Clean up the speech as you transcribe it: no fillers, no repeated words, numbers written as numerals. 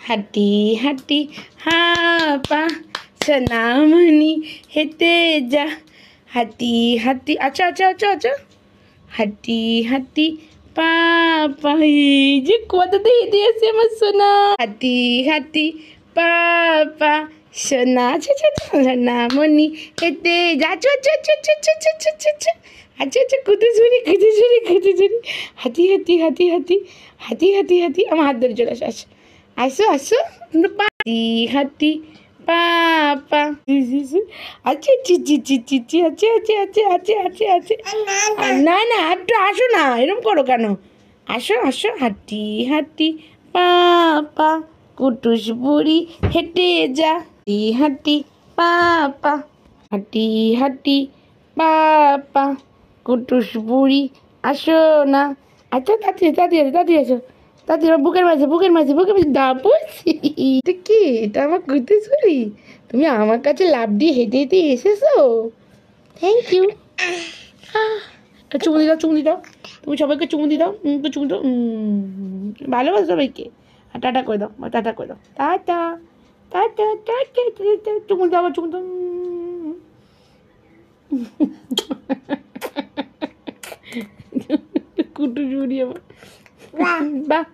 হাঁটি হাঁটি হাঁপা সোনামণি হেঁটে যা হাঁটি হাঁটি আচ্ছা আচ্ছা আচ্ছা আচ্ছা হাঁটি হাঁটি পাপা এই যে কততে হেঁটে আসে আমার সোনা হাঁটি হাঁটি পাপা সোনা আচ্ছা আচ্ছা সোনামণি হেঁটে যা আচ্ছা আচ্ছা আচ্ছা আচ্ছা আচ্ছা আচ্ছা আচ্ছা আচ্ছা আচ্ছা আচ্ছা কুটে ঝুড়ি হাঁটি হাঁটি হাঁটি হাঁটি হাঁটি হাঁটি হাঁটি আমার হাত ধরে চলে আসো আসো আসো হাঁটি হাঁটি পাপা আছে চি চি চি চি চি আছে আছে আছে আছে আছে আছে না না একটু আসো না এরকম করো কেন আসো আসো হাঁটি হাঁটি পাপা কুটুস বুড়ি হেঁটে যা হাঁটি হাঁটি পাপা হাঁটি হাঁটি পাপা কুটুস বুড়ি আসো না আচ্ছা তাড়াতাড়ি আসো তাড়াতাড়ি আমার বুকের মাঝে দাপুস এটা কি এটা আমার কুটুস বুড়ি তুমি আমার কাছে লাফ দিয়ে হেঁটে হেঁটে এসেছো থ্যাংক ইউ চুমুনি দাও তুমি সবাইকে চুমুনি দাও চুমুনি দাও ভালোবাসো সবাইকে আর টাটা করে দাও টাটা টাটা টাটা চুমুনি দাও আবার চুমুনি দাও কুটু জুড়ি আমার বাহ